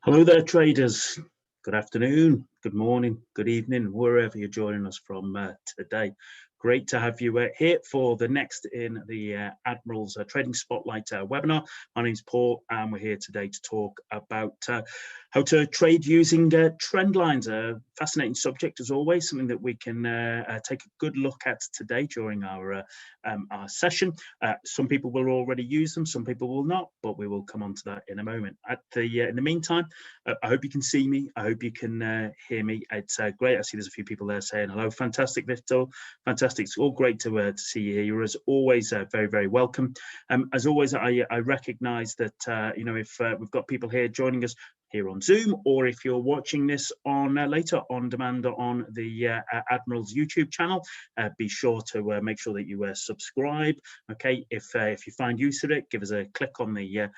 Hello there, traders. Good afternoon, good morning, good evening, wherever you're joining us from today. Great to have you here for the next in the Admirals Trading Spotlight webinar. My name's Paul, and we're here today to talk about how to trade using trend lines. A fascinating subject, as always, something that we can take a good look at today during our session. Some people will already use them, some people will not, but we will come on to that in a moment. In the meantime, I hope you can see me. I hope you can hear me. It's great. I see there's a few people there saying hello. Fantastic, Victor. Fantastic. It's all great to see you here. You're as always very, very welcome. As always, I recognise that if we've got people here joining us here on Zoom, or if you're watching this on later on demand on the Admirals YouTube channel, be sure to make sure that you subscribe. Okay, if you find use of it, give us a click on the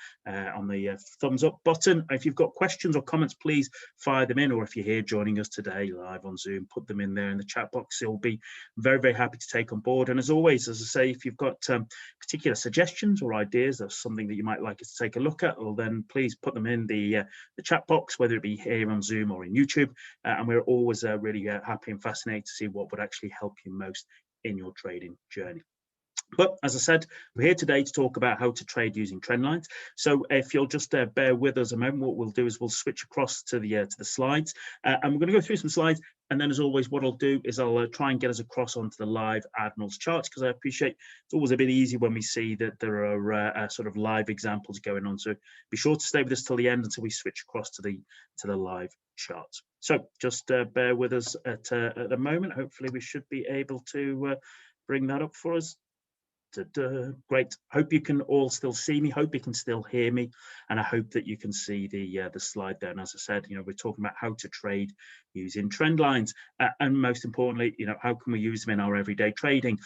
thumbs up button. If you've got questions or comments, please fire them in, or if you're here joining us today live on Zoom, put them in there in the chat box. It'll be very, very happy to take on board. And as always, as I say, if you've got particular suggestions or ideas of something that you might like us to take a look at, well, then please put them in the chat box, whether it be here on Zoom or in YouTube, and we're always really happy and fascinated to see what would actually help you most in your trading journey. But as I said, we're here today to talk about how to trade using trend lines. So if you'll just bear with us a moment, what we'll do is we'll switch across to the slides, and we're going to go through some slides. And then, as always, what I'll do is I'll try and get us across onto the live Admirals charts, because I appreciate it's always a bit easy when we see that there are sort of live examples going on. So be sure to stay with us till the end until we switch across to the live charts. So just bear with us at a moment. Hopefully, we should be able to bring that up for us. Great. Hope you can all still see me. Hope you can still hear me, and I hope that you can see the slide there. And as I said, we're talking about how to trade using trend lines, and most importantly, how can we use them in our everyday trading.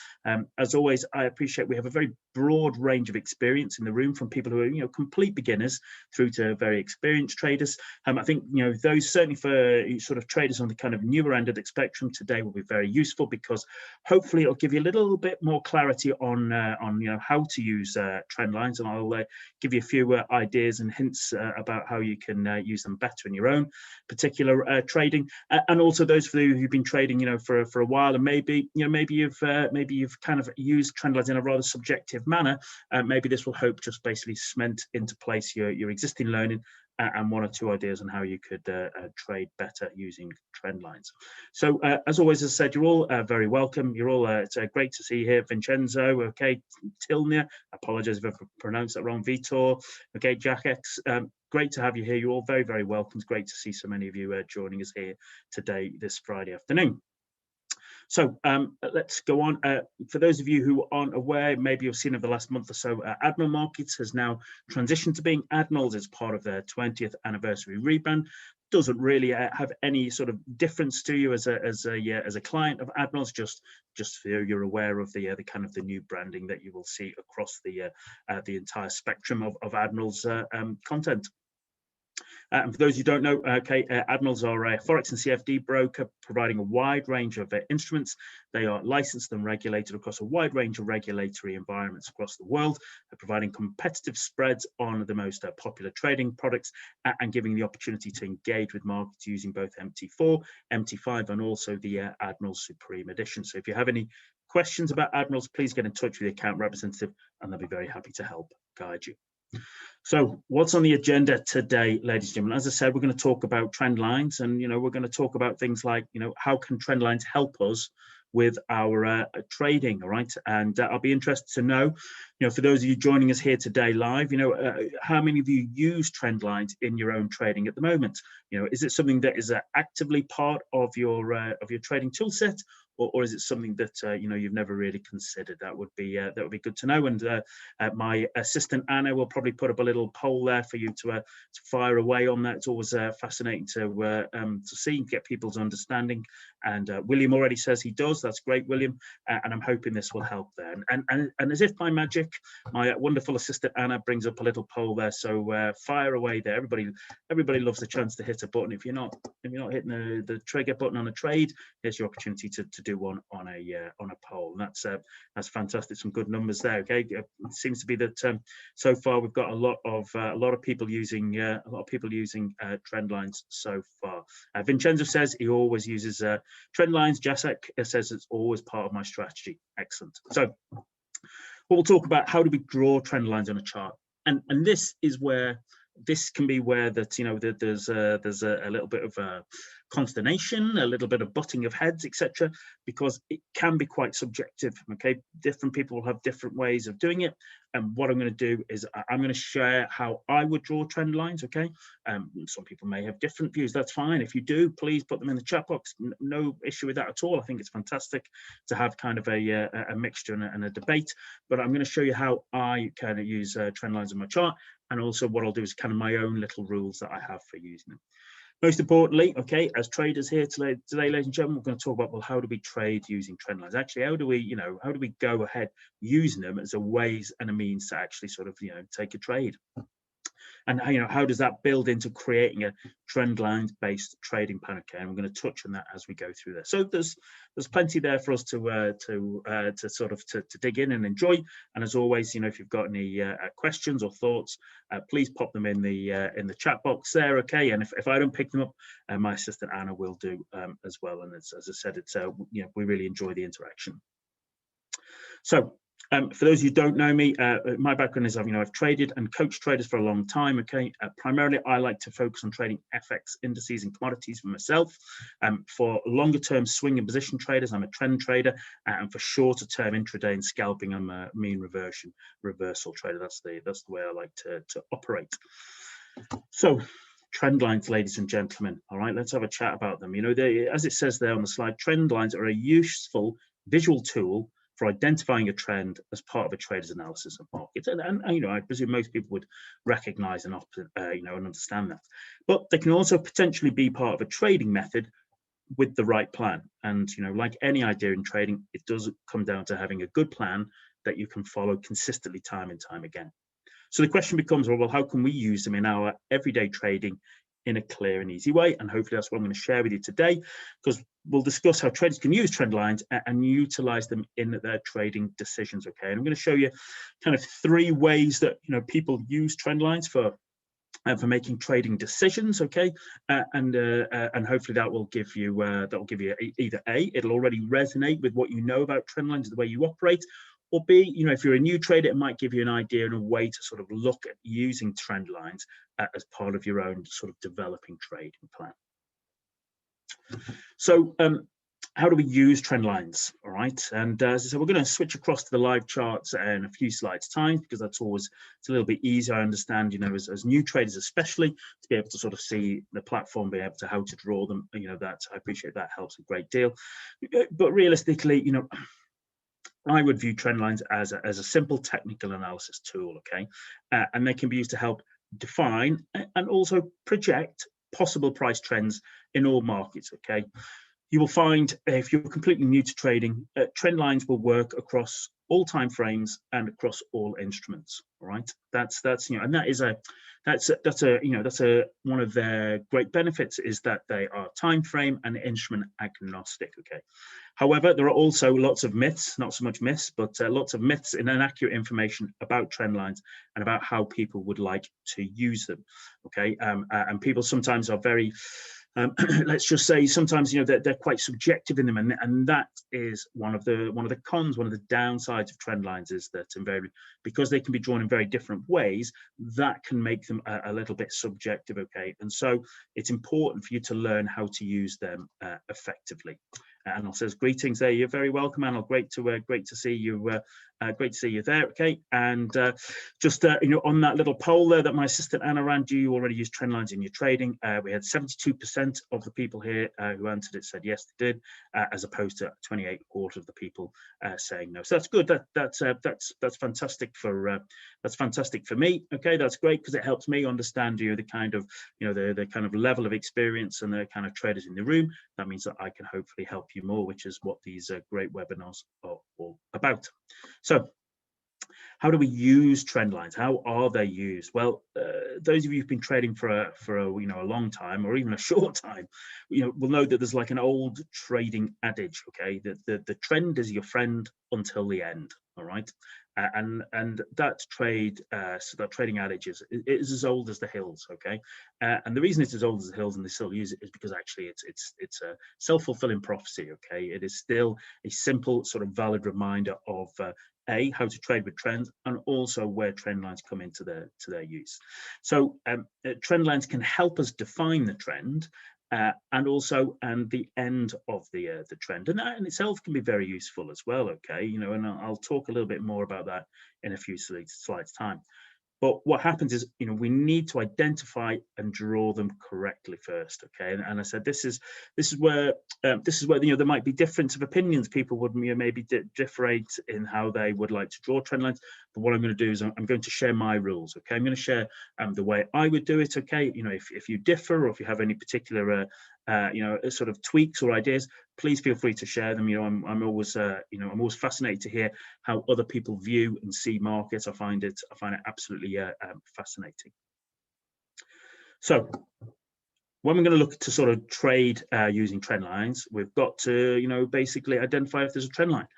As always, I appreciate we have a very broad range of experience in the room, from people who are complete beginners through to very experienced traders. I think those, certainly for sort of traders on the kind of newer end of the spectrum, today will be very useful, because hopefully it'll give you a little bit more clarity on how to use trend lines, and I'll give you a few ideas and hints about how you can use them better in your own particular trading, and also those of you who've been trading for a while, and maybe you've kind of used trend lines in a rather subjective manner. Maybe this will help just basically cement into place your existing learning, and one or two ideas on how you could trade better using trend lines. So as always, as I said, you're all very welcome. You're all it's great to see you here. Vincenzo, okay, Tilnia, I apologize if I've pronounced that wrong. Vitor, okay, Jack X, great to have you here. You're all very, very welcome. It's great to see so many of you joining us here today, this Friday afternoon. So let's go on. For those of you who aren't aware, maybe you've seen over the last month or so, Admiral Markets has now transitioned to being Admirals as part of their 20th anniversary rebrand. Doesn't really have any sort of difference to you as a client of Admirals, just so you're aware of the kind of the new branding that you will see across the entire spectrum of Admirals content. And for those who don't know, okay, Admirals are a Forex and CFD broker providing a wide range of instruments. They are licensed and regulated across a wide range of regulatory environments across the world, providing competitive spreads on the most popular trading products, and giving the opportunity to engage with markets using both MT4, MT5, and also the Admiral Supreme Edition. So if you have any questions about Admirals, please get in touch with the account representative, and they'll be very happy to help guide you. So what's on the agenda today, ladies and gentlemen? As I said, we're going to talk about trend lines, and we're going to talk about things like how can trend lines help us with our trading. All right, and I'll be interested to know, for those of you joining us here today live, how many of you use trend lines in your own trading at the moment? Is it something that is actively part of your trading tool set, or is it something that you've never really considered? That would be good to know. And my assistant Anna will probably put up a little poll there for you to fire away on that. It's always fascinating to see, get people's understanding. And William already says he does. That's great, William. And I'm hoping this will help there. And as if by magic, my wonderful assistant Anna brings up a little poll there. So fire away there. Everybody loves the chance to hit a button. If you're not hitting the trigger button on a trade, here's your opportunity to do do one on a poll. And that's fantastic. Some good numbers there. Okay, it seems to be that so far we've got a lot of people using trend lines so far. Vincenzo says he always uses trend lines. Jacek says it's always part of my strategy. Excellent. So we'll talk about how do we draw trend lines on a chart, and this is where this can be where that there's a little bit of consternation, a little bit of butting of heads, etc., because it can be quite subjective. Okay, different people will have different ways of doing it, and what I'm going to do is I'm going to share how I would draw trend lines. Okay, some people may have different views. That's fine. If you do, please put them in the chat box. No issue with that at all. I think it's fantastic to have kind of a mixture and a debate, but I'm going to show you how I kind of use trend lines on my chart. And also what I'll do is kind of my own little rules that I have for using them. Most importantly, okay, as traders here today, ladies and gentlemen, we're going to talk about, well, how do we trade using trend lines? Actually, how do we go ahead using them as a ways and a means to actually sort of, take a trade? And how does that build into creating a trend lines based trading plan? Okay, and we're going to touch on that as we go through this. So there's plenty there for us to dig in and enjoy. And as always, if you've got any questions or thoughts, please pop them in the chat box there. Okay, and if I don't pick them up, my assistant Anna will do as well. And as I said, it's we really enjoy the interaction. So. For those who don't know me, my background is I've traded and coached traders for a long time. Okay, primarily I like to focus on trading FX indices and commodities for myself. For longer term swing and position traders, I'm a trend trader, and for shorter term intraday and scalping, I'm a mean reversal trader. That's the way I like to operate. So. Trend lines, ladies and gentlemen. All right, let's have a chat about them. As it says there on the slide, trend lines are a useful visual tool for identifying a trend as part of a trader's analysis of markets, and I presume most people would recognise and and understand that. But they can also potentially be part of a trading method with the right plan. And like any idea in trading, it does come down to having a good plan that you can follow consistently, time and time again. So the question becomes, well, how can we use them in our everyday trading in a clear and easy way? And hopefully that's what I'm going to share with you today, because we'll discuss how traders can use trend lines and utilize them in their trading decisions. Okay, and I'm going to show you kind of 3 ways that people use trend lines for making trading decisions. Okay, and hopefully that will give you either A, it'll already resonate with what you know about trend lines, the way you operate, or B, if you're a new trader, it might give you an idea and a way to sort of look at using trend lines as part of your own sort of developing trading plan. So how do we use trend lines? All right, and as I said, we're going to switch across to the live charts in a few slides time, because it's a little bit easier, I understand, as new traders especially, to be able to sort of see the platform, be able to how to draw them. That I appreciate, that helps a great deal. But realistically, I would view trend lines as a simple technical analysis tool. Okay, and they can be used to help define and also project possible price trends in all markets. Okay, you will find, if you're completely new to trading, trend lines will work across all time frames and across all instruments. All right, that's and that's one of their great benefits, is that they are time frame and instrument agnostic. Okay, however, there are also lots of myths, not so much myths, but lots of myths and inaccurate information about trend lines and about how people would like to use them. Okay, and people sometimes are very let's just say sometimes they're quite subjective in them, and that is one of the cons, one of the downsides of trend lines, is that because they can be drawn in very different ways, that can make them a little bit subjective. Okay, and so it's important for you to learn how to use them effectively. Anil says, greetings there, you're very welcome, Anil. Great to see you. Great to see you there. Okay, and just on that little poll there that my assistant Anna ran, do you already use trend lines in your trading? We had 72% of the people here who answered it said yes, they did, as opposed to 28.25% of the people saying no. So that's good. That's fantastic for me. Okay, that's great, because it helps me understand the kind of the kind of level of experience and the kind of traders in the room. That means that I can hopefully help you more, which is what these great webinars are all about. So how do we use trend lines? How are they used? Well, those of you who've been trading for a long time, or even a short time, will know that there's like an old trading adage, okay, that the trend is your friend until the end. All right. And that trading adage is as old as the hills, okay, and the reason it's as old as the hills and they still use it is because actually it's a self-fulfilling prophecy, okay. It is still a simple sort of valid reminder of how to trade with trends, and also where trend lines come into their use. So trend lines can help us define the trend, and the end of the trend, and that in itself can be very useful as well, okay. And I'll talk a little bit more about that in a few slides time. But what happens is, we need to identify and draw them correctly first, okay. And I said this is where there might be difference of opinions. People would maybe differentiate in how they would like to draw trend lines. But what I'm going to do is I'm going to share my rules, okay. I'm going to share the way I would do it, okay. If you differ, or if you have any particular sort of tweaks or ideas, please feel free to share them. I'm always fascinated to hear how other people view and see markets. I find it absolutely fascinating. So when we're going to look to sort of trade using trend lines, we've got to basically identify if there's a trend line.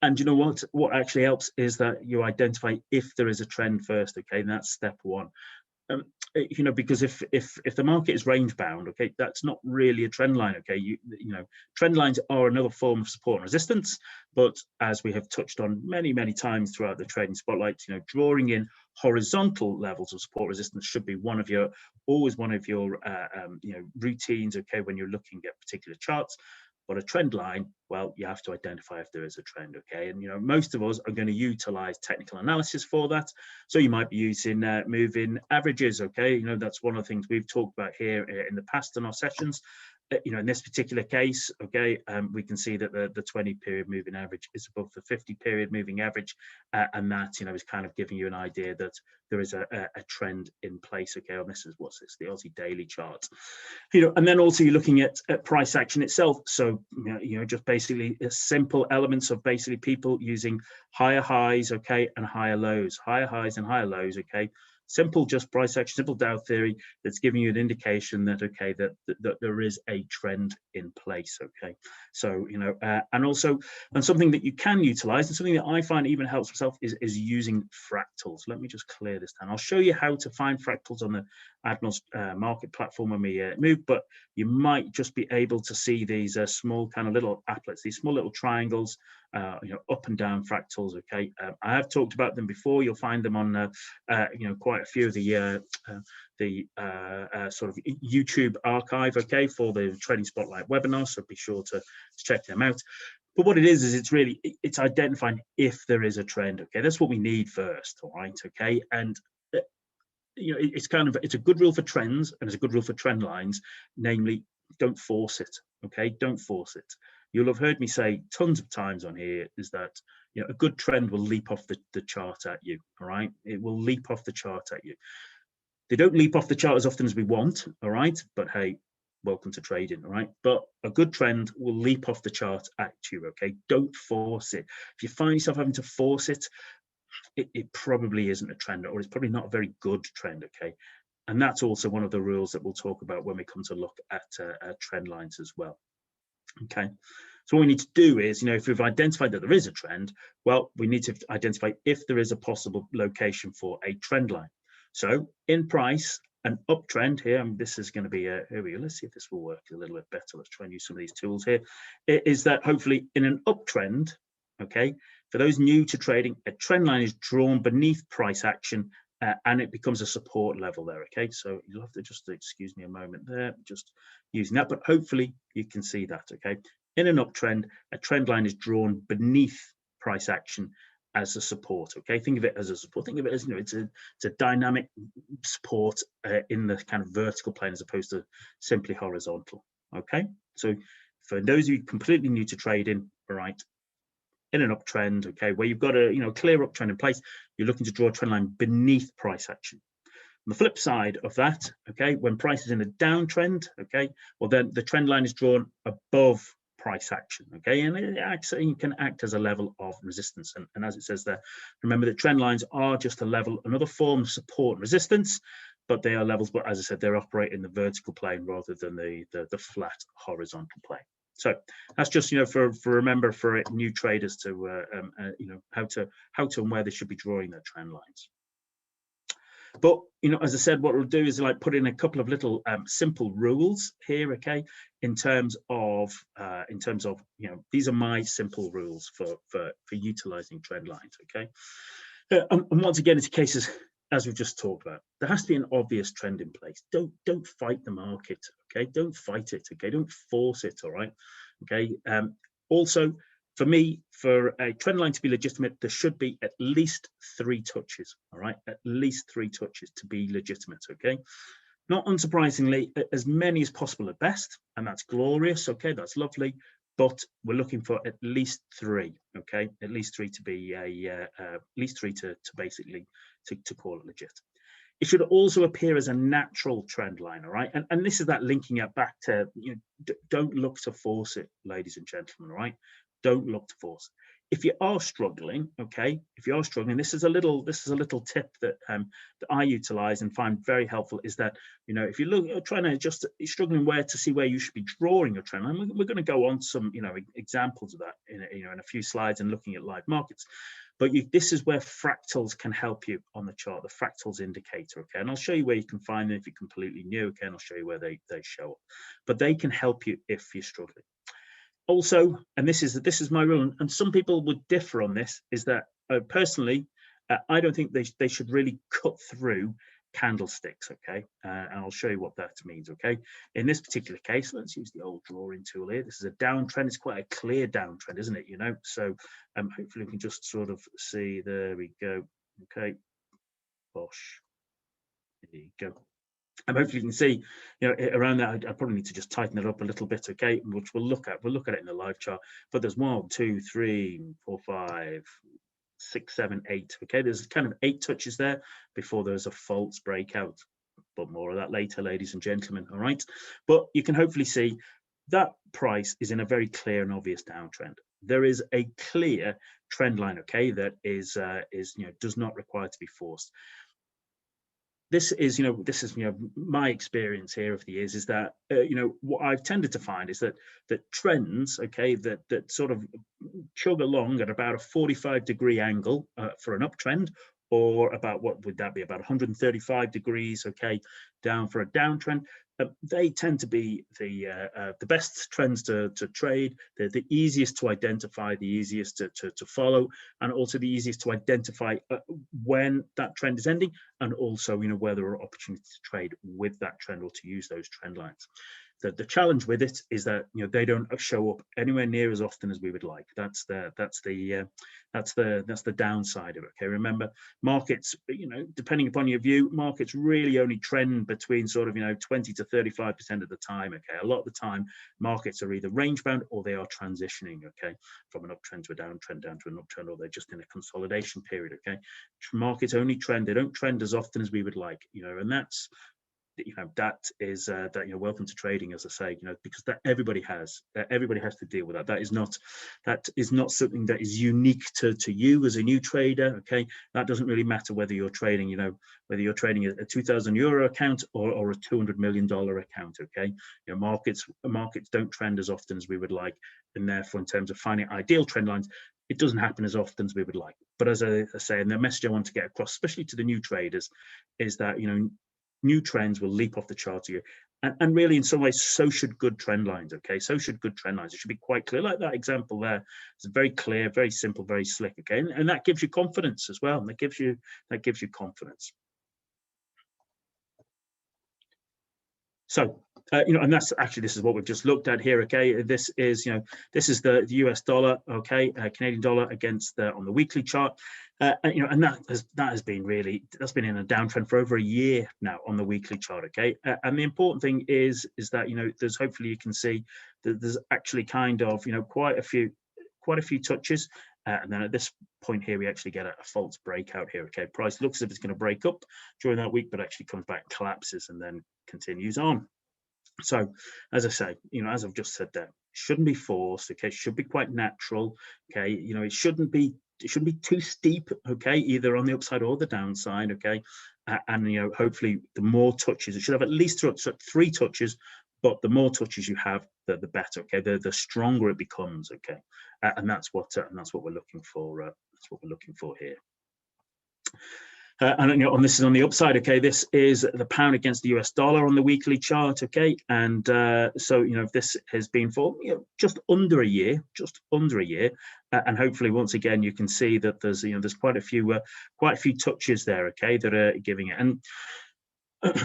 And what actually helps is that you identify if there is a trend first, okay. And that's step one. Because if the market is range bound, okay, that's not really a trend line, okay. Trend lines are another form of support and resistance, but as we have touched on many times throughout the trading spotlight, drawing in horizontal levels of support resistance should be always one of your routines, okay, when you're looking at particular charts. But a trend line, well, you have to identify if there is a trend, okay. And most of us are going to utilize technical analysis for that. So you might be using moving averages, okay. That's one of the things we've talked about here in the past in our sessions. In this particular case, okay, we can see that the 20 period moving average is above the 50 period moving average, and that is kind of giving you an idea that there is a trend in place, okay. On this is the Aussie daily chart, and then also you're looking at price action itself. So just basically simple elements of basically people using higher highs, okay, and higher lows, okay. Simple just price action, simple Dow theory that's giving you an indication that, okay, that there is a trend in place, okay. So and something that you can utilize, and something that I find even helps myself, is using fractals. Let me just clear this down. I'll show you how to find fractals on the Admirals market platform when we move, but you might just be able to see these small kind of little applets, these small little triangles, up and down fractals, okay. I have talked about them before. You'll find them on quite a few of the sort of YouTube archive, okay, for the Trading Spotlight webinar, so be sure to check them out. But what it is it's identifying if there is a trend, okay. That's what we need first, all right, okay. And it's a good rule for trends, and it's a good rule for trend lines, namely, don't force it, okay. Don't force it. You'll have heard me say tons of times on here is that a good trend will leap off the chart at you, all right. It will leap off the chart at you. They don't leap off the chart as often as we want, all right, but hey, welcome to trading, all right. But a good trend will leap off the chart at you, okay. Don't force it. If you find yourself having to force it, it probably isn't a trend, or it's probably not a very good trend, okay. And that's also one of the rules that we'll talk about when we come to look at trend lines as well, okay. So what we need to do is, if we've identified that there is a trend, well, we need to identify if there is a possible location for a trend line. So in price, an uptrend here, and this is going to be here we go. Let's see if this will work a little bit better. Let's try and use some of these tools here. Is that hopefully in an uptrend, okay, for those new to trading, a trend line is drawn beneath price action, and it becomes a support level there, okay. So you'll have to just excuse me a moment there, just using that, but hopefully you can see that, okay. In an uptrend, a trend line is drawn beneath price action as a support, okay. Think of it as a support. Think of it as it's a dynamic support in the kind of vertical plane as opposed to simply horizontal, okay. So for those of you completely new to trading, all right, in an uptrend, okay, where you've got a clear uptrend in place, you're looking to draw a trend line beneath price action. On the flip side of that, okay, when price is in a downtrend, okay, well then the trend line is drawn above price action, okay, and it can act as a level of resistance. And as it says there, remember that trend lines are just a level, another form of support and resistance, but they are levels. But as I said, they're operating in the vertical plane rather than the flat horizontal plane. So that's just, you know, for remember for new traders to you know, how to and where they should be drawing their trend lines. But, you know, as I said, what we'll do is like put in a couple of little simple rules here, okay, in terms of, you know, these are my simple rules for utilizing trend lines, okay. And once again, it's cases, as we've just talked about, there has to be an obvious trend in place. Don't fight the market, okay. Don't fight it, okay. Don't force it, all right, okay. Also, for me, for a trend line to be legitimate, there should be at least 3 touches, all right? At least 3 touches to be legitimate, okay? Not unsurprisingly, as many as possible at best, and that's glorious, okay? That's lovely, but we're looking for at least 3, okay? At least 3 to be at least 3 to basically to call it legit. It should also appear as a natural trend line, all right? And this is that linking it back to, you know, don't look to force it, ladies and gentlemen, all right? Don't look to force. If you are struggling, okay, if you are struggling, this is a little tip that that I utilize and find very helpful, is that, you know, if you look, you're trying to just, you're struggling where to see where you should be drawing a trend line, we're going to go on some, you know, examples of that in, you know, in a few slides and looking at live markets. But this is where fractals can help you on the chart, the fractals indicator, okay? And I'll show you where you can find them if you're completely new, okay? And I'll show you where they show up. But they can help you if you're struggling. Also, and this is my rule, and some people would differ on this, is that personally, I don't think they should really cut through candlesticks, okay? And I'll show you what that means, okay? In this particular case, let's use the old drawing tool here. This is a downtrend. It's quite a clear downtrend, isn't it? You know, so hopefully we can just sort of see. There we go. Okay, bosh. There you go. And hopefully you can see, you know, around that. I probably need to just tighten it up a little bit, okay? Which we'll look at it in the live chart. But there's 1, 2, 3, 4, 5, 6, 7, 8. Okay, there's kind of 8 touches there before there's a false breakout. But more of that later, ladies and gentlemen. All right, but you can hopefully see that price is in a very clear and obvious downtrend. There is a clear trend line, okay, that is you know, does not require to be forced. This is my experience here over the years, is that you know, what I've tended to find is that trends, okay, that sort of chug along at about a 45-degree angle for an uptrend, or about, what would that be, about 135 degrees, okay, down for a downtrend. They tend to be the best trends to trade. They're the easiest to identify, the easiest to follow, and also the easiest to identify when that trend is ending, and also, you know, where there are opportunities to trade with that trend or to use those trend lines. The challenge with it is that, you know, they don't show up anywhere near as often as we would like. That's the downside of it. Okay, remember, markets, you know, depending upon your view, markets really only trend between sort of, you know, 20 to 35% of the time. Okay, a lot of the time markets are either range bound or they are transitioning, okay, from an uptrend to a downtrend, down to an uptrend, or they're just in a consolidation period. Okay, markets only trend, they don't trend as often as we would like, you know, and that's, you know, that is that, you know, welcome to trading, as I say, you know, because that everybody has to deal with that. That is not something that is unique to you as a new trader. Okay, that doesn't really matter whether you're trading, you know, whether you're trading a 2,000 euro account or a $200 million account. Okay, you know, markets don't trend as often as we would like, and therefore, in terms of finding ideal trend lines, it doesn't happen as often as we would like. But as I say, and the message I want to get across, especially to the new traders, is that, you know, new trends will leap off the chart here, and really, in some ways, so should good trend lines. Okay, so should good trend lines. It should be quite clear, like that example there. It's very clear, very simple, very slick. Okay, and that gives you confidence as well. That gives you confidence. So, you know, and that's actually, this is what we've just looked at here. Okay, this is, you know, this is the US dollar, okay, Canadian dollar against on the weekly chart, you know, and that has been really, that's been in a downtrend for over a year now on the weekly chart. Okay, and the important thing is that, you know, there's, hopefully you can see that there's actually kind of, you know, quite a few touches. And then at this point here, we actually get a false breakout here. Okay, price looks as if it's going to break up during that week, but actually comes back, collapses, and then continues on. So, as I say, you know, as I've just said there, shouldn't be forced. Okay, it should be quite natural. Okay, you know, it shouldn't be too steep. Okay, either on the upside or the downside. Okay, and you know, hopefully the more touches, it should have at least 3 touches. But the more touches you have, the better. Okay, the stronger it becomes. Okay, and that's what we're looking for. That's what we're looking for here. And you know, this is on the upside. Okay, this is the pound against the US dollar on the weekly chart. Okay, and so you know, this has been for just under a year, and hopefully once again you can see that there's there's quite a few touches there. Okay, that are giving it. And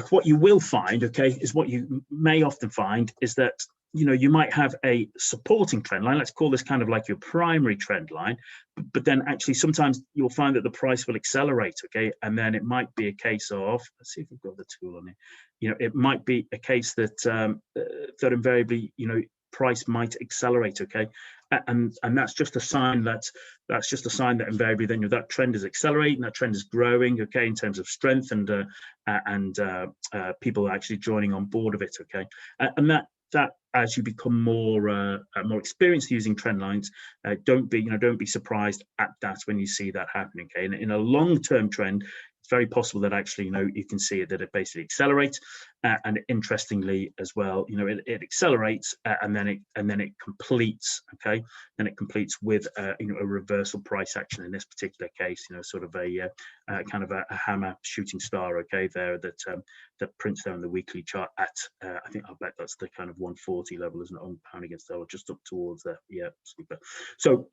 what you will find, okay, is what you may often find is that you might have a supporting trend line. Let's call this kind of like your primary trend line, but then actually sometimes you'll find that the price will accelerate, okay, and then it might be a case of, let's see if we've got the tool on here. It might be a case that that invariably price might accelerate, okay, and that's just a sign that invariably then that trend is accelerating, that trend is growing, okay, in terms of strength, and people are actually joining on board of it, okay, and that as you become more experienced using trend lines, don't be surprised at that when you see that happening, okay. And in a long-term trend, it's very possible that actually you can see it, that it basically accelerates, and interestingly as well, it accelerates, and then it completes, okay. Then it completes with a reversal price action in this particular case, sort of a kind of a hammer shooting star, okay, there that prints there on the weekly chart at I think, I'll bet that's the kind of 140 level, isn't it, on pound against dollar, just up towards there. Yeah, super. So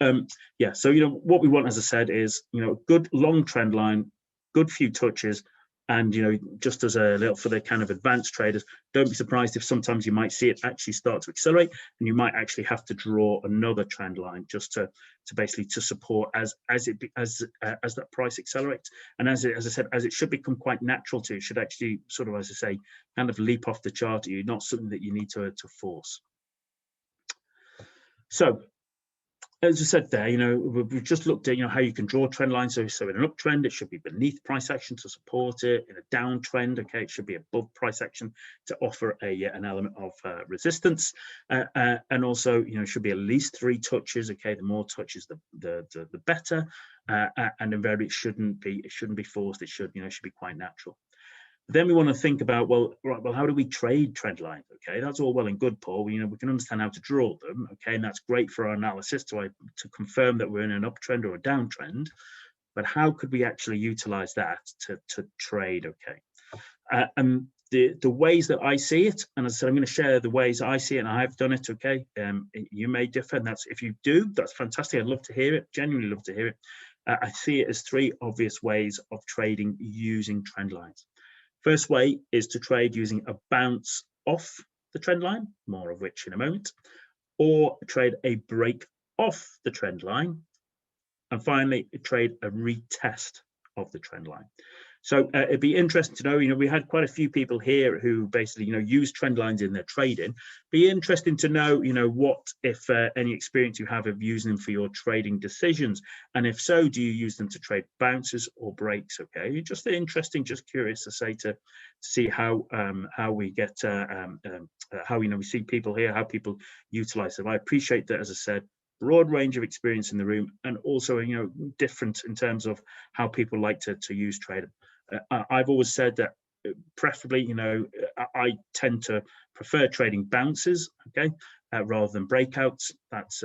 yeah, so what we want, as I said, is a good long trend line, good few touches, and just as a little for the kind of advanced traders, don't be surprised if sometimes you might see it actually start to accelerate, and you might actually have to draw another trend line just to basically to support as that price accelerates. And as I said, as it should become quite natural to, it should actually sort of, as I say, kind of leap off the chart at you, not something that you need to force. So as I said there, we've just looked at how you can draw trend lines. So in an uptrend, it should be beneath price action to support it. In a downtrend, okay, it should be above price action to offer an element of resistance. And also, it should be at least 3 touches. Okay, the more touches, the better. And invariably, it shouldn't be forced. It should be quite natural. Then we want to think about, well, how do we trade trend lines? Okay, that's all well and good, Paul. We can understand how to draw them, okay, and that's great for our analysis to confirm that we're in an uptrend or a downtrend. But how could we actually utilize that to trade? Okay, and the ways that I see it, and as I said, I'm going to share the ways I see it, and I've done it. Okay, you may differ, and if you do, that's fantastic. I'd love to hear it. Genuinely love to hear it. I see it as 3 obvious ways of trading using trend lines. First way is to trade using a bounce off the trend line, more of which in a moment, or trade a break off the trend line, and finally trade a retest of the trend line. So it'd be interesting to know, we had quite a few people here who basically, use trend lines in their trading. Be interesting to know, what, if any experience you have of using them for your trading decisions. And if so, do you use them to trade bounces or breaks? Okay, just interesting, just curious to say to see how we get, how, we see people here, how people utilize them. I appreciate that, as I said, broad range of experience in the room, and also, different in terms of how people like to use trade. I've always said that preferably, I tend to prefer trading bounces, okay, rather than breakouts. That's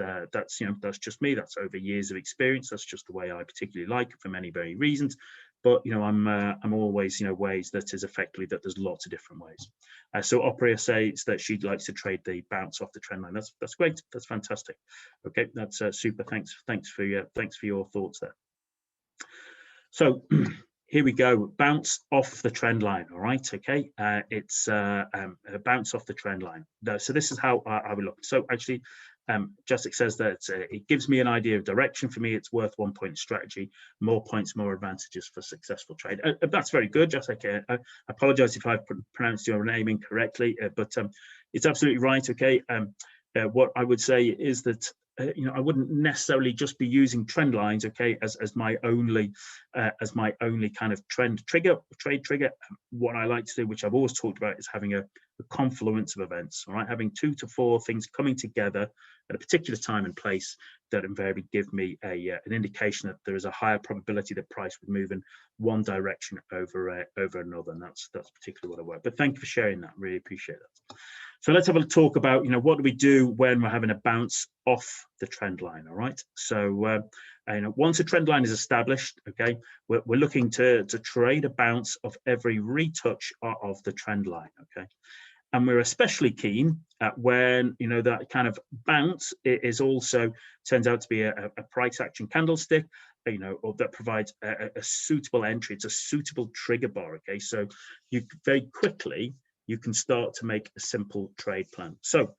just me. That's over years of experience. That's just the way I particularly like it for many reasons. But I'm always ways that is effectively that there's lots of different ways. So Opria says that she likes to trade the bounce off the trend line. That's great. That's fantastic. Okay, that's super. Thanks for your thoughts there. So here we go. Bounce off the trend line. All right. Okay. It's a bounce off the trend line. So this is how I would look. So actually, Jessica says that it gives me an idea of direction. For me, it's worth 1 point strategy. More points, more advantages for successful trade. That's very good, Jessica. I apologize if I've pronounced your name incorrectly, but it's absolutely right. Okay. What I would say is that I wouldn't necessarily just be using trend lines, okay, as my only kind of trade trigger. What I like to do, which I've always talked about, is having a confluence of events. All right, having 2 to 4 things coming together at a particular time and place that invariably give me an indication that there is a higher probability that price would move in one direction over another, and that's particularly what I work. But thank you for sharing that. Really appreciate that. So let's have a talk about, what do we do when we're having a bounce off the trend line. All right. So once a trend line is established, okay, we're looking to trade a bounce of every retouch of the trend line. Okay. And we're especially keen at when, that kind of bounce is also turns out to be a price action candlestick, or that provides a suitable entry. It's a suitable trigger bar. Okay. So you very quickly, you can start to make a simple trade plan. So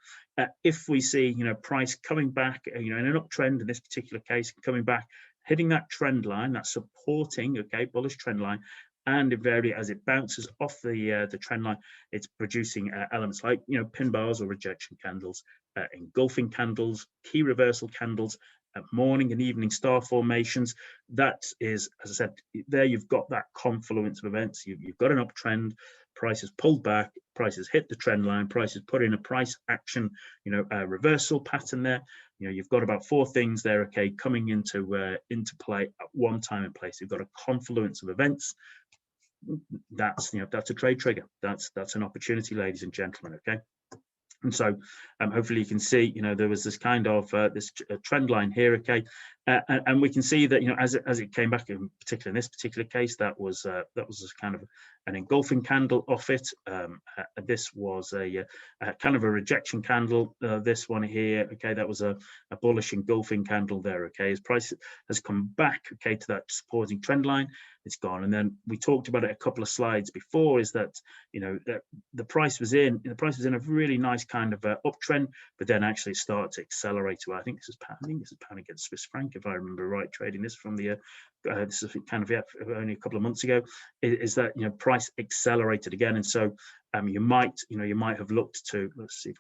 if we see, price coming back, in an uptrend in this particular case, coming back, hitting that trend line, that supporting, okay, bullish trend line, and invariably as it bounces off the trend line, it's producing elements like, pin bars or rejection candles, engulfing candles, key reversal candles, morning and evening star formations. That is, as I said, there you've got that confluence of events. You've got an uptrend, prices pulled back, prices hit the trend line, prices put in a price action, reversal pattern there. You've got about 4 things there, okay, coming into play at one time and place. You've got a confluence of events. That's that's a trade trigger. That's an opportunity, ladies and gentlemen. Okay. And so hopefully you can see, there was this kind of this trend line here, okay, and we can see that, as it came back, in particular in this particular case, that was kind of an engulfing candle off it. This was a kind of a rejection candle. This one here, okay, that was a bullish engulfing candle there. Okay, as price has come back, okay, to that supporting trend line, it's gone. And then we talked about it a couple of slides before, is that that the price was in a really nice kind of uptrend, but then actually started to accelerate. Well, I think this is pound against Swiss franc, if I remember right, trading this from the this is kind of only a couple of months ago, is that price accelerated again. And so you might have looked to, let's see,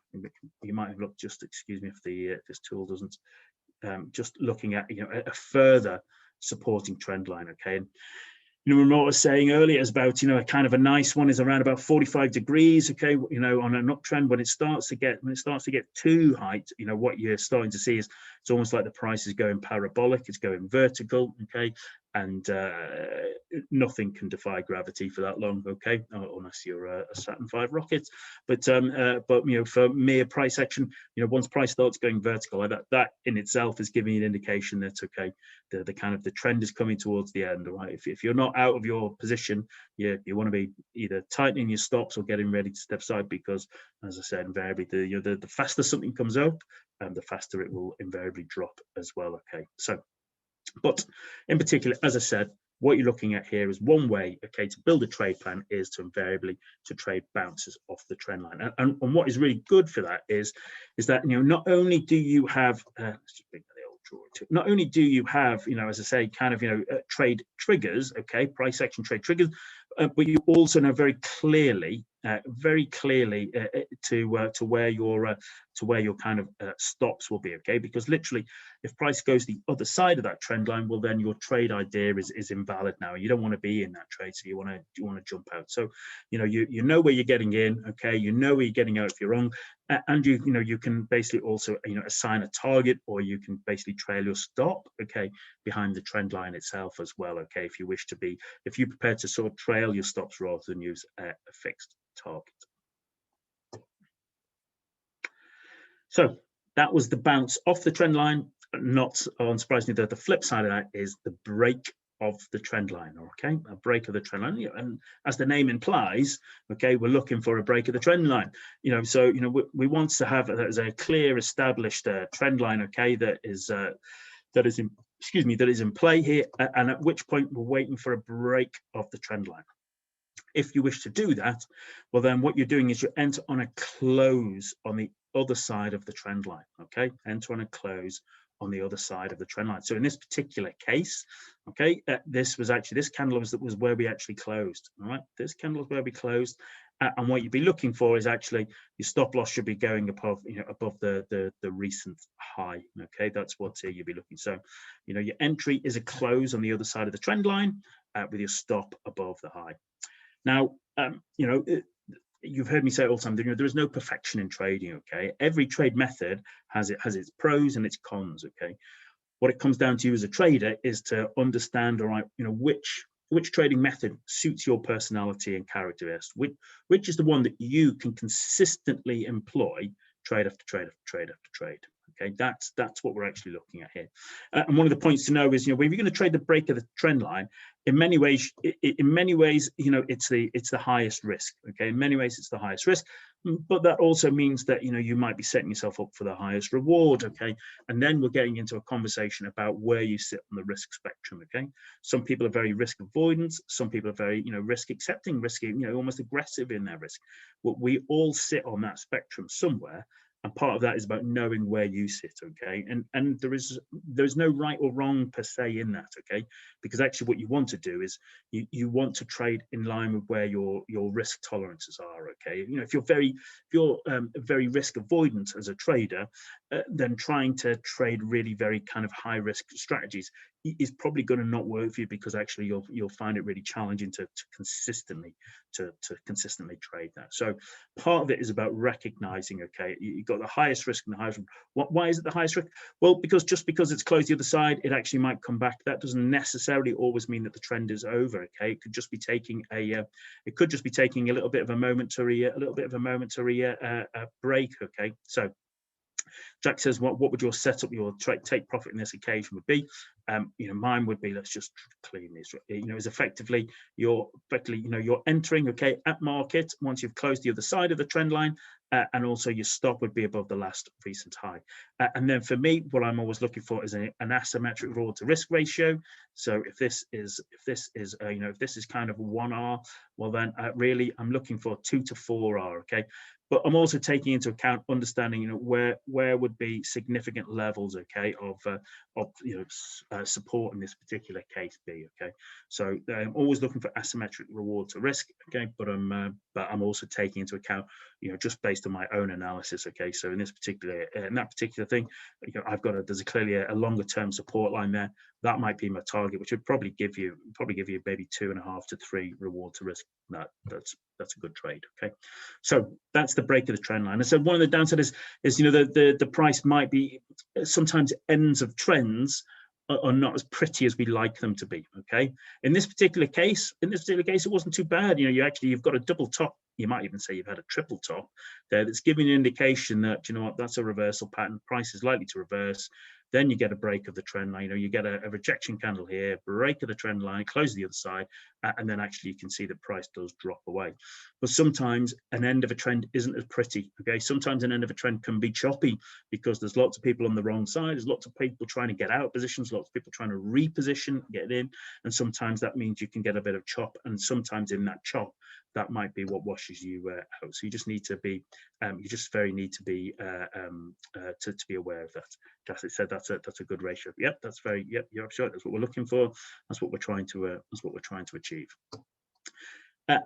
you might have looked, just excuse me if this tool doesn't, just looking at a further supporting trend line. Okay. And what I was saying earlier is about, a kind of a nice one is around about 45 degrees, okay, on an uptrend. When it starts to get too high, what you're starting to see is it's almost like the price is going parabolic, it's going vertical, okay, and nothing can defy gravity for that long, okay, unless you're a Saturn V rocket. But for mere price action, once price starts going vertical like that in itself is giving you an indication that, okay, the kind of the trend is coming towards the end. All right, if you're not out of your position, you want to be either tightening your stops or getting ready to step aside, because, as I said, invariably the faster something comes up, the faster it will invariably drop as well. Okay, so, but in particular, as I said, what you're looking at here is one way, okay, to build a trade plan is to invariably to trade bounces off the trend line. And what is really good for that is that not only do you have let's just bring the old drawer to, not only do you have as I say, kind of trade triggers, okay, price action trade triggers, but you also know very clearly to where your kind of stops will be, okay, because literally if price goes the other side of that trend line, well, then your trade idea is invalid now. You don't want to be in that trade, so you want to jump out. So you know where you're getting in, okay, you know where you're getting out if you're wrong, and you can basically also assign a target, or you can basically trail your stop, okay, behind the trend line itself as well, okay, if you're prepared to sort of trail your stops rather than use a fixed target. So that was the bounce off the trend line. Not unsurprisingly, the flip side of that is the break of the trend line, okay, a break of the trend line, and as the name implies, okay, we're looking for a break of the trend line, so we want to have that as a clear established trend line, okay, that is in play here, and at which point we're waiting for a break of the trend line. If you wish to do that, well, then what you're doing is you enter on a close on the other side of the trend line, okay, enter on a close on the other side of the trend line. So in this particular case, okay, this candle was where we actually closed. All right, this candle is where we closed, And what you'd be looking for is actually your stop loss should be going above, above the recent high. Okay, that's what you'll be looking. So, your entry is a close on the other side of the trend line with your stop above the high. Now, you've heard me say all the time, there is no perfection in trading. Okay, every trade method has its pros and its cons. Okay, what it comes down to you as a trader is to understand, all right, which trading method suits your personality and characteristics, which is the one that you can consistently employ trade after trade after trade after trade. Okay, that's what we're actually looking at here. And one of the points to know is, when you're going to trade the break of the trend line, in many ways, it's the highest risk. Okay, in many ways, it's the highest risk, but that also means that you might be setting yourself up for the highest reward. Okay, and then we're getting into a conversation about where you sit on the risk spectrum. Okay, some people are very risk avoidant, some people are very risk accepting, risky, almost aggressive in their risk. But we all sit on that spectrum somewhere. And part of that is about knowing where you sit, okay? And there's no right or wrong per se in that, okay? Because actually what you want to do is you want to trade in line with where your risk tolerances are, okay? If you're very risk avoidant as a trader, then trying to trade really very kind of high risk strategies is probably going to not work for you, because actually you'll find it really challenging to consistently trade that. So part of it is about recognizing, okay, you've got the highest risk and the highest. Why is it the highest risk? Well, because just because it's closed the other side, it actually might come back. That doesn't necessarily always mean that the trend is over. Okay, it could just be taking a little bit of a momentary break. Okay, so Jack says, what would your setup, your take profit in this occasion would be? Mine would be, let's just clean this. Is effectively you're entering, okay, at market once you've closed the other side of the trend line, and also your stop would be above the last recent high. And then for me, what I'm always looking for is an asymmetric reward to risk ratio. So if this is kind of 1R, well then really I'm looking for 2 to 4R. Okay. But I'm also taking into account understanding, where would be significant levels, okay, of support in this particular case be, okay. So I'm always looking for asymmetric reward to risk, okay. But I'm also taking into account, just based on my own analysis, okay. So in that particular thing, there's clearly a longer term support line there. That might be my target, which would probably give you maybe 2.5 to 3 reward to risk. That's a good trade. Okay, so that's the break of the trend line. And so one of the downsides is the price might be, sometimes ends of trends are not as pretty as we like them to be. Okay, in this particular case, it wasn't too bad. You've got a double top. You might even say you've had a triple top there. That's giving you an indication that that's a reversal pattern. Price is likely to reverse. Then you get a break of the trend line. You get a rejection candle here, break of the trend line, close the other side, and then actually you can see that price does drop away. But sometimes an end of a trend isn't as pretty. Okay, sometimes an end of a trend can be choppy because there's lots of people on the wrong side. There's lots of people trying to get out of positions, lots of people trying to reposition, get in, and sometimes that means you can get a bit of chop. And sometimes in that chop, that might be what washes you out. So you just need to be, to be aware of that. Jessica said that's a good ratio. Yep, you're absolutely. That's what we're looking for. That's what we're trying to achieve.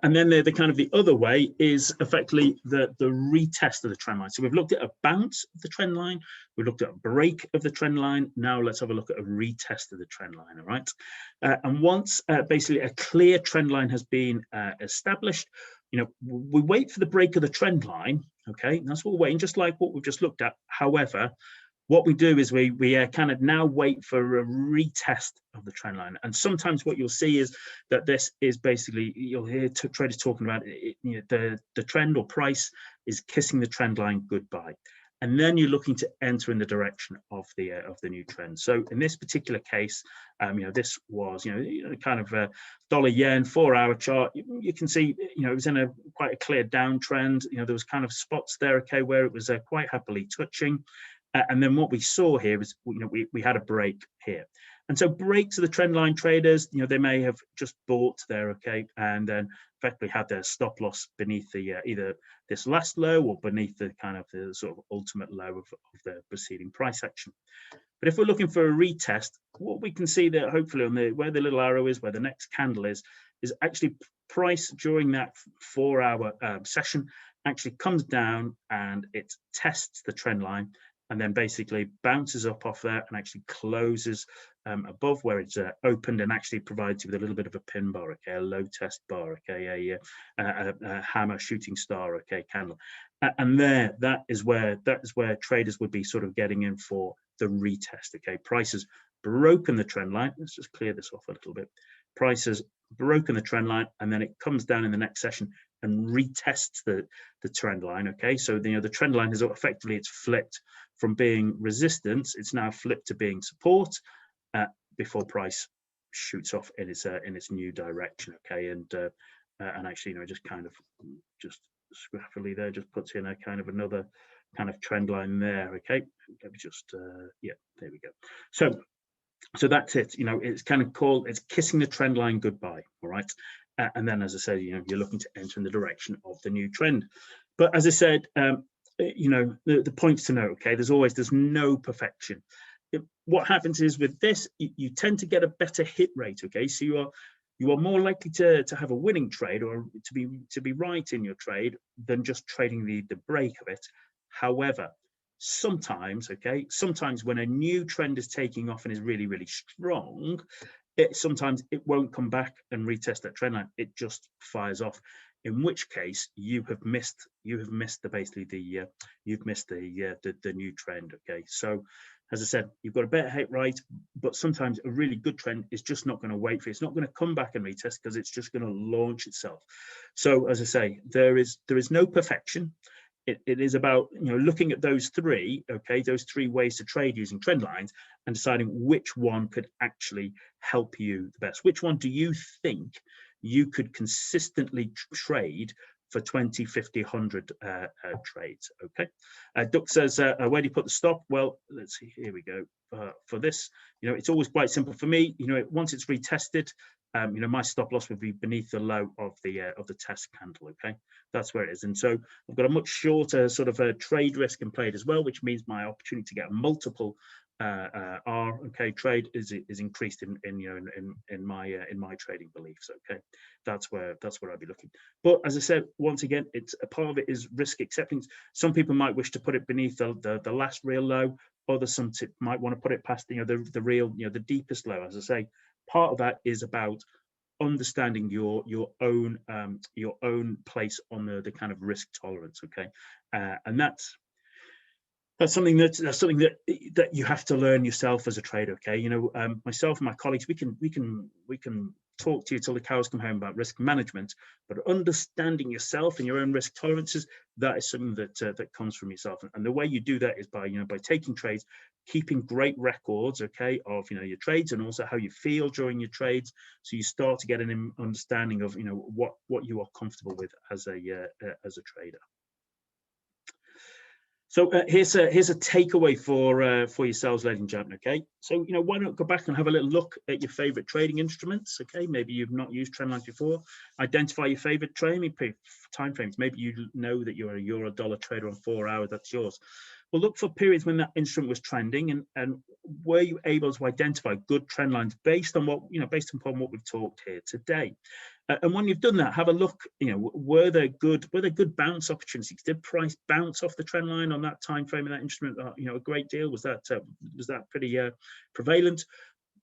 And then the kind of the other way is effectively the retest of the trend line. So we've looked at a bounce of the trend line, we've looked at a break of the trend line. Now let's have a look at a retest of the trend line. All right, and once basically a clear trend line has been established, we wait for the break of the trend line. Okay, and that's what we're waiting, just like what we've just looked at. However, what we do is we kind of now wait for a retest of the trend line. And sometimes what you'll see is that this is basically, you'll hear traders talking about the trend or price is kissing the trend line goodbye. And then you're looking to enter in the direction of the new trend. So in this particular case, this was kind of a dollar-yen 4-hour chart. You can see it was in quite a clear downtrend. There was kind of spots there, okay, where it was quite happily touching. And then what we saw here is, we had a break here. And so breaks of the trend line traders, they may have just bought there, okay, and then effectively had their stop loss beneath the either this last low or beneath the kind of the sort of ultimate low of the preceding price action. But if we're looking for a retest, what we can see that hopefully on where the little arrow is, where the next candle is is actually price during that 4-hour session actually comes down and it tests the trend line, and then basically bounces up off there and actually closes above where it's opened, and actually provides you with a little bit of a pin bar, okay, a low test bar, okay, a hammer shooting star, okay, candle, and that is where traders would be sort of getting in for the retest. Okay, prices broken the trend line. Let's just clear this off a little bit. Prices broken the trend line, and then it comes down in the next session and retests the trend line. Okay, so the trend line is effectively, it's flipped from being resistance, it's now flipped to being support before price shoots off in its new direction. Okay, and actually, just kind of just scrappily there, just puts in a kind of another kind of trend line there. Okay, let me just yeah, there we go. So that's it. It's kind of called, it's kissing the trend line goodbye. All right, and then, as I said, you're looking to enter in the direction of the new trend. But as I said, the points to note. Okay, there's no perfection. What happens is with this, you tend to get a better hit rate. Okay, so you are more likely to have a winning trade, or to be right in your trade, than just trading the break of it. However, sometimes when a new trend is taking off and is really, really strong, sometimes it won't come back and retest that trend line. It just fires off, in which case you have missed the new trend. Okay, so as I said, you've got a better hit rate, but sometimes a really good trend is just not going to wait for you. It's not going to come back and retest, because it's just going to launch itself. So as I say, there is no perfection. It is about looking at those three ways to trade using trend lines, and deciding which one could actually help you the best. Which one do you think you could consistently trade for 20, 50, 100 trades? Okay. Duck says, where do you put the stop? Well, let's see, here we go. For this, it's always quite simple for me. Once it's retested, my stop loss would be beneath the low of the test candle. Okay, that's where it is. And so I've got a much shorter sort of a trade risk in play as well, which means my opportunity to get a multiple trade is increased in my trading beliefs. Okay, that's where I'd be looking. But as I said, once again, it's a part of it is risk acceptance. Some people might wish to put it beneath the last real low. Others might want to put it past the real the deepest low. As I say, part of that is about understanding your own place on the kind of risk tolerance. Okay, and that's something that you have to learn yourself as a trader. Okay, myself and my colleagues, we can talk to you till the cows come home about risk management, but understanding yourself and your own risk tolerances, that is something that comes from yourself. And the way you do that is by taking trades, keeping great records, okay, of your trades, and also how you feel during your trades, so you start to get an understanding of what you are comfortable with as a trader. So here's a takeaway for yourselves, ladies and gentlemen. Okay, so why not go back and have a little look at your favorite trading instruments? Okay, maybe you've not used trend lines before. Identify your favorite trading time frames. Maybe you know that you're a euro dollar trader on 4 hours. That's yours. Well, look for periods when that instrument was trending, and were you able to identify good trend lines based on based upon what we've talked here today? And when you've done that, have a look. Were there good bounce opportunities? Did price bounce off the trend line on that time frame in that instrument? A great deal. Was that pretty prevalent?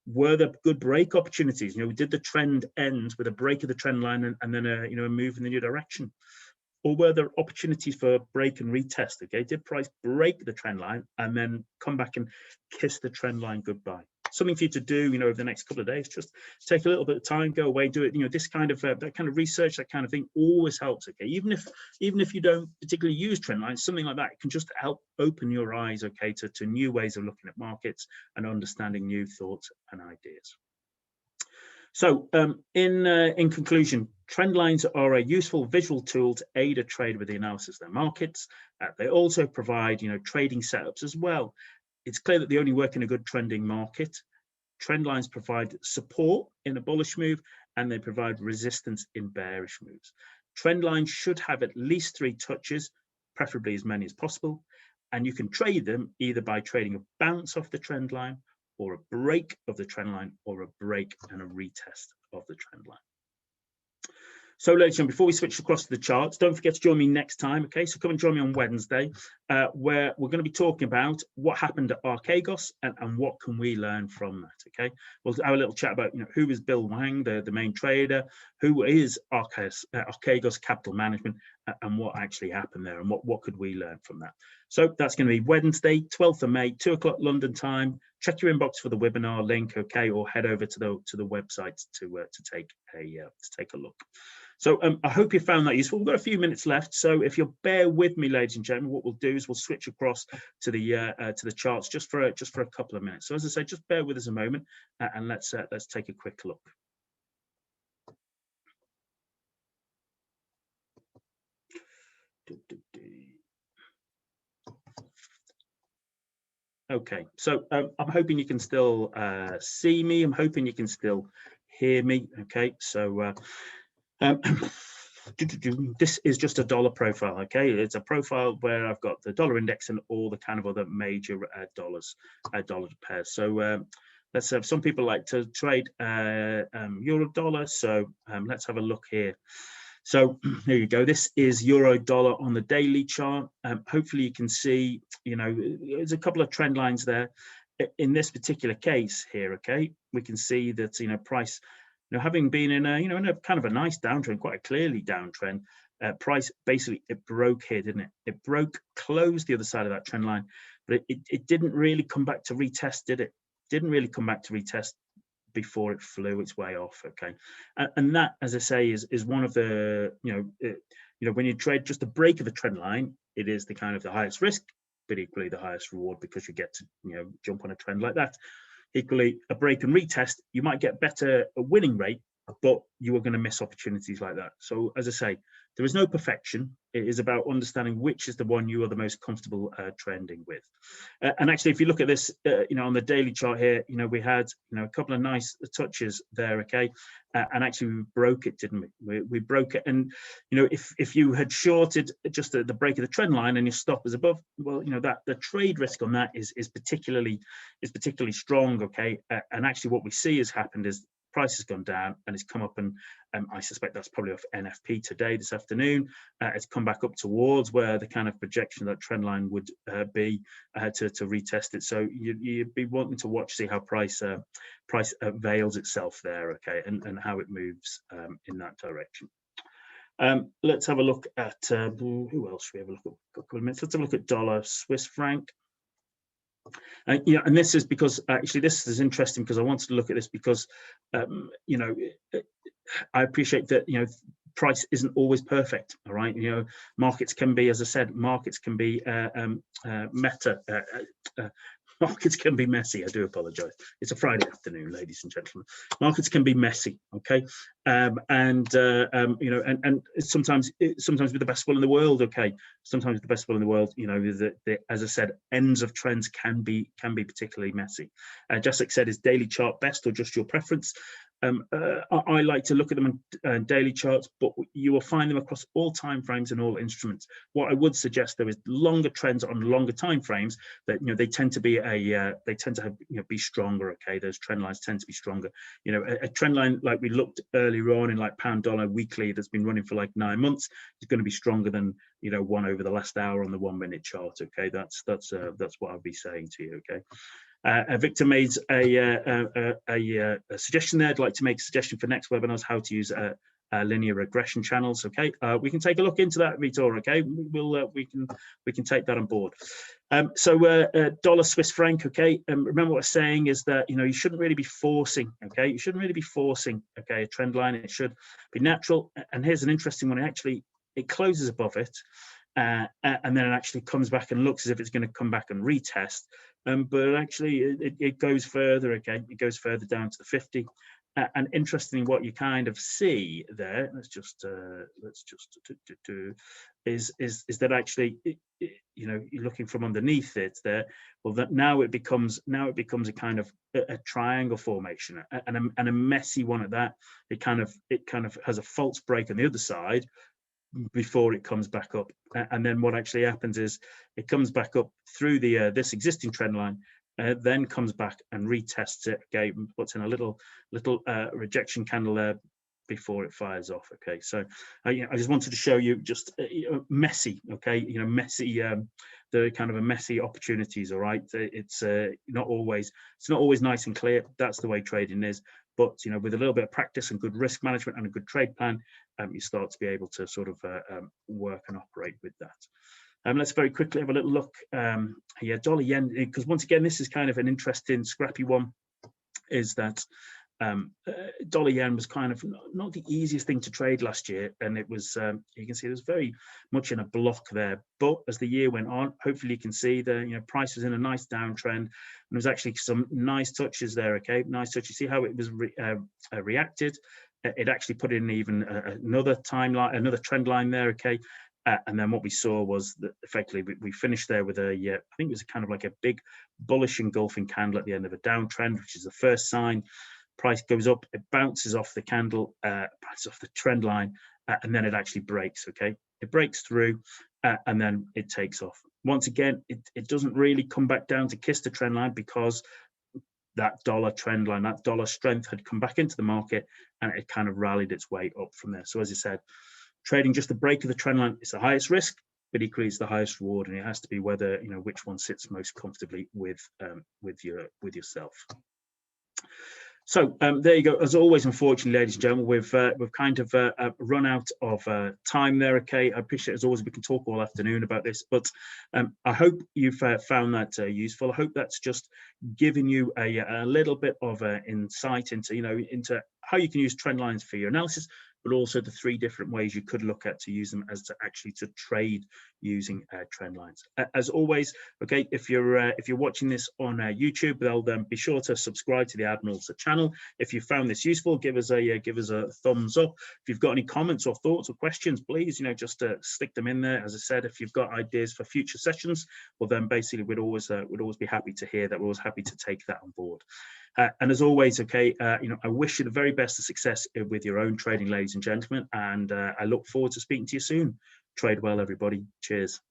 Were there good break opportunities? Did the trend end with a break of the trend line and then a move in the new direction? Or were there opportunities for break and retest? Okay, did price break the trend line and then come back and kiss the trend line goodbye? Something for you to do, over the next couple of days. Just take a little bit of time, go away, do it. This kind of that kind of research, that kind of thing, always helps. Okay, even if you don't particularly use trend lines, something like that can just help open your eyes, okay, to new ways of looking at markets and understanding new thoughts and ideas. So in conclusion, trend lines are a useful visual tool to aid a trader with the analysis of their markets. They also provide trading setups as well. It's clear that they only work in a good trending market. Trend lines provide support in a bullish move, and they provide resistance in bearish moves. Trend lines should have at least 3 touches, preferably as many as possible, and you can trade them either by trading a bounce off the trend line, or a break of the trend line, or a break and a retest of the trend line. So, ladies and gentlemen, before we switch across to the charts, don't forget to join me next time, okay? So come and join me on Wednesday, where we're going to be talking about what happened at Archegos and what can we learn from that, okay? We'll have a little chat about, who is Bill Wang, the main trader, who is Archegos Capital Management, and what actually happened there, and what could we learn from that. So that's going to be Wednesday, 12th of May, 2 o'clock London time. Check your inbox for the webinar link, okay, or head over to the website to take a look. So I hope you found that useful. We've got a few minutes left, so if you'll bear with me, ladies and gentlemen, what we'll do is we'll switch across to the charts just for a couple of minutes. So as I say, just bear with us a moment, and let's take a quick look. Okay, so I'm hoping you can still see me. I'm hoping you can still hear me. Okay, so this is just a dollar profile. Okay, it's a profile where I've got the dollar index and all the kind of other major dollar pairs. So let's have, some people like to trade euro dollar. So let's have a look here. So here you go. This is euro dollar on the daily chart. Hopefully you can see, there's a couple of trend lines there. In this particular case here, okay, we can see that price, having been in a in a kind of a nice downtrend, quite a clearly downtrend, price basically it broke here, didn't it? It broke, closed the other side of that trend line, but it didn't really come back to retest, did it? Didn't really come back to retest before it flew its way off. Okay, and that, as I say, is one of the when you trade just a break of the trend line, it is the kind of the highest risk, but equally the highest reward, because you get to jump on a trend like that. Equally, a break and retest, you might get better a winning rate, but you are going to miss opportunities like that. So as I say, there is no perfection. It is about understanding which is the one you are the most comfortable trending with. And actually, if you look at this, on the daily chart here, we had a couple of nice touches there, okay, and actually we broke it, didn't we? We broke it, and if you had shorted just the break of the trend line and your stop was above, well, that the trade risk on that is particularly strong, okay. And actually, what we see has happened is price has gone down and it's come up, and I suspect that's probably off NFP today, this afternoon. It's come back up towards where the kind of projection of that trend line would be to retest it. So you'd be wanting to watch, see how price veils itself there, okay, and how it moves in that direction. Let's have a look at who else should we have a look at? A couple of minutes. Let's have a look at dollar Swiss franc. And this is because actually this is interesting, because I wanted to look at this because I appreciate that price isn't always perfect. All right, markets can be, as I said, markets can be markets can be messy. I do apologize. It's a Friday afternoon, ladies and gentlemen. Markets can be messy, okay, and sometimes with the best will in the world, okay. Sometimes with the best will in the world, as I said, ends of trends can be particularly messy. Jessica said, is daily chart best or just your preference? I like to look at them on daily charts, but you will find them across all time frames and all instruments. What I would suggest, though, is longer trends on longer time frames that they tend to be be stronger. Okay, those trend lines tend to be stronger. A trend line like we looked earlier on in like pound dollar weekly that's been running for like 9 months is going to be stronger than one over the last hour on the 1 minute chart. Okay, that's what I'll be saying to you. Okay. Victor made a suggestion there. I'd like to make a suggestion for next webinars, how to use linear regression channels. Okay, we can take a look into that, Vitor. Okay, we can take that on board. So dollar Swiss franc. Okay, remember what I was saying is that you shouldn't really be forcing. Okay, you shouldn't really be forcing. Okay, a trend line. It should be natural. And here's an interesting one. It closes above it. And then it actually comes back and looks as if it's going to come back and retest, but actually it goes further. Okay, it goes further down to the 50. And interestingly, what you kind of see there, is that actually you're looking from underneath it there. Well, that now it becomes a kind of a triangle formation, and a messy one at that. It kind of has a false break on the other side before it comes back up, and then what actually happens is it comes back up through the this existing trend line, then comes back and retests it. Okay, puts in a little rejection candle there before it fires off. Okay, so I just wanted to show you just messy. Okay, messy. The kind of a messy opportunities. All right, it's not always nice and clear. That's the way trading is. But with a little bit of practice and good risk management and a good trade plan, you start to be able to sort of work and operate with that. Let's very quickly have a little look here. Dollar yen, because once again, this is kind of an interesting, scrappy one. Is that dollar yen was kind of not the easiest thing to trade last year, and it was you can see there's very much in a block there. But as the year went on, hopefully you can see the price was in a nice downtrend, and there was actually some nice touches there. Okay, nice touch. You see how it was reacted. It actually put in even another timeline, another trend line there. Okay. And then what we saw was that effectively we finished there with I think it was kind of like a big bullish engulfing candle at the end of a downtrend, which is the first sign. Price goes up, it bounces off the candle, bounces off the trend line, and then it actually breaks. Okay, it breaks through, and then it takes off. Once again, it doesn't really come back down to kiss the trend line, because that dollar trend line, that dollar strength had come back into the market, and it kind of rallied its way up from there. So as I said, trading just the break of the trend line is the highest risk, but equally it's the highest reward, and it has to be whether which one sits most comfortably with yourself. So there you go. As always, unfortunately, ladies and gentlemen, we've kind of run out of time there. Okay, I appreciate, as always, we can talk all afternoon about this, but I hope you've found that useful. I hope that's just given you a little bit of insight into into how you can use trend lines for your analysis, but also the 3 different ways you could look at to use them as to trade using trend lines. As always, okay, if you're watching this on YouTube, well, then be sure to subscribe to the Admirals channel. If you found this useful, give us a thumbs up. If you've got any comments or thoughts or questions, please just stick them in there. As I said, if you've got ideas for future sessions, well, then basically we'd always be happy to hear that. We're always happy to take that on board. And as always, okay, I wish you the very best of success with your own trading, ladies and gentlemen, and I look forward to speaking to you soon. Trade well, everybody. Cheers.